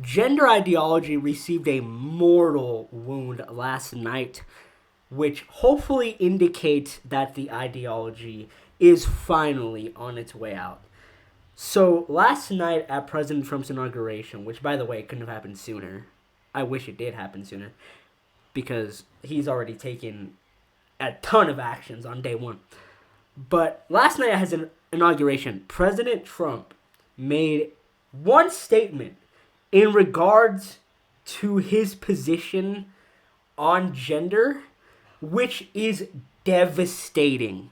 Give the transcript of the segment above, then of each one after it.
Gender ideology received a mortal wound last night, which hopefully indicates that the ideology is finally on its way out. So last night at President Trump's inauguration, which by the way couldn't have happened sooner. I wish it did happen sooner because he's already taken a ton of actions on day one. But last night at his inauguration, President Trump made one statement in regards to his position on gender, which is devastating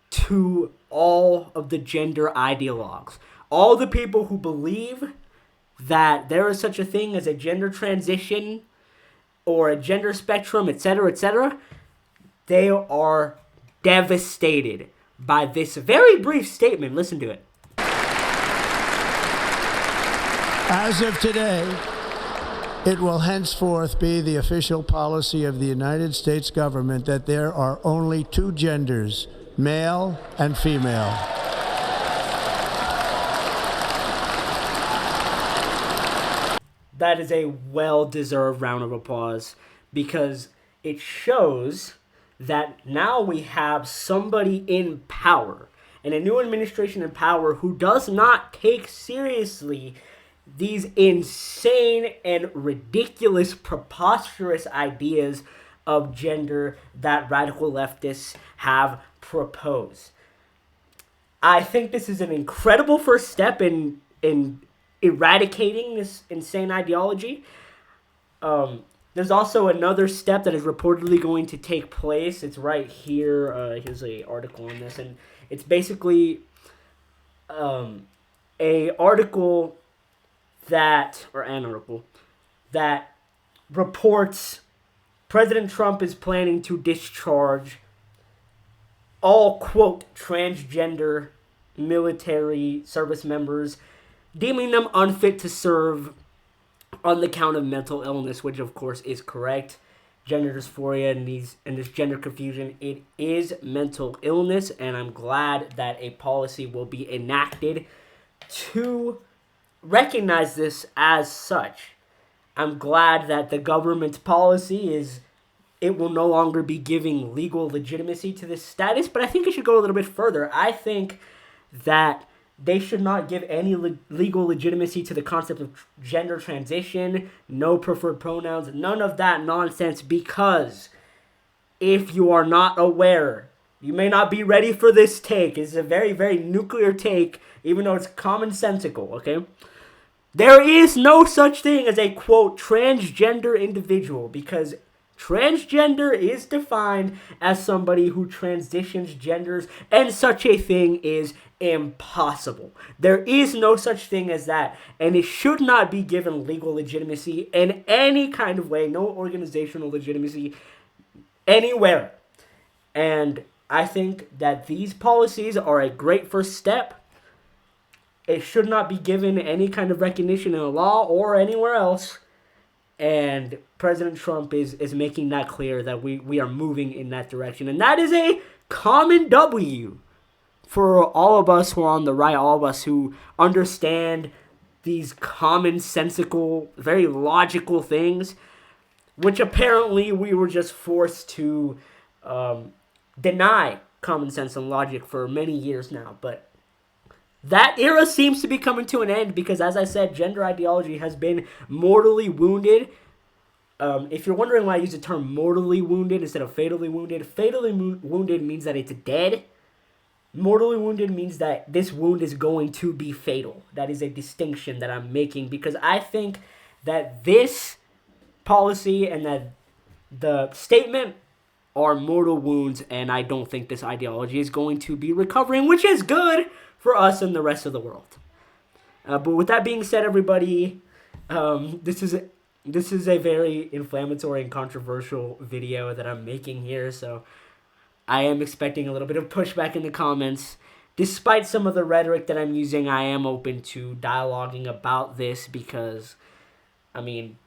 to all of the gender ideologues. All the people who believe that there is such a thing as a gender transition or a gender spectrum, etc., they are devastated by this very brief statement. Listen to it. As of today, it will henceforth be the official policy of the United States government that there are only two genders, male and female. That is a well-deserved round of applause because it shows that now we have somebody in power and a new administration in power who does not take seriously these insane and ridiculous, preposterous ideas of gender that radical leftists have proposed. I think this is an incredible first step in eradicating this insane ideology. There's also another step that is reportedly going to take place. It's right here. Here's an article on this, and it's basically an article that reports President Trump is planning to discharge all, quote, transgender military service members, deeming them unfit to serve on the count of mental illness, which of course is correct. Gender dysphoria and this gender confusion, it is mental illness, and I'm glad that a policy will be enacted to recognize this as such. I'm glad that the government's policy is it will no longer be giving legal legitimacy to this status, but I think it should go a little bit further. I think that they should not give any legal legitimacy to the concept of gender transition, no preferred pronouns, none of that nonsense, because if you are not aware, you may not be ready for this take. It's a very, very nuclear take, even though it's commonsensical, okay? There is no such thing as a, quote, transgender individual, because transgender is defined as somebody who transitions genders, and such a thing is impossible. There is no such thing as that, and it should not be given legal legitimacy in any kind of way, no organizational legitimacy anywhere. And I think that these policies are a great first step. It should not be given any kind of recognition in the law or anywhere else. And President Trump is making that clear that we are moving in that direction. And that is a common W for all of us who are on the right, all of us who understand these commonsensical, very logical things, which apparently we were just forced to deny common sense and logic for many years now. But that era seems to be coming to an end because, as I said, gender ideology has been mortally wounded. If you're wondering why I use the term mortally wounded instead of fatally wounded means that it's dead. Mortally wounded means that this wound is going to be fatal. That is a distinction that I'm making because I think that this policy and that the statement are mortal wounds, and I don't think this ideology is going to be recovering, which is good for us and the rest of the world. But with that being said, everybody, this is a very inflammatory and controversial video that I'm making here, so I am expecting a little bit of pushback in the comments. Despite some of the rhetoric that I'm using, I am open to dialoguing about this because, I mean,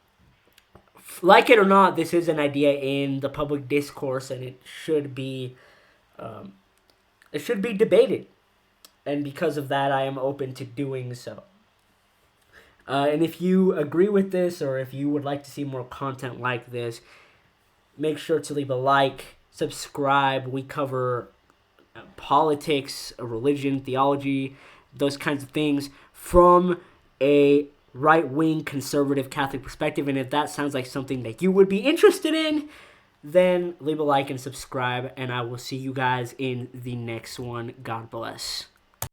like it or not, this is an idea in the public discourse, and it should be debated. And because of that, I am open to doing so. And if you agree with this, or if you would like to see more content like this, make sure to leave a like, subscribe. We cover politics, religion, theology, those kinds of things from a right-wing conservative Catholic perspective. And if that sounds like something that you would be interested in, then leave a like and subscribe, and I will see you guys in the next one. God bless.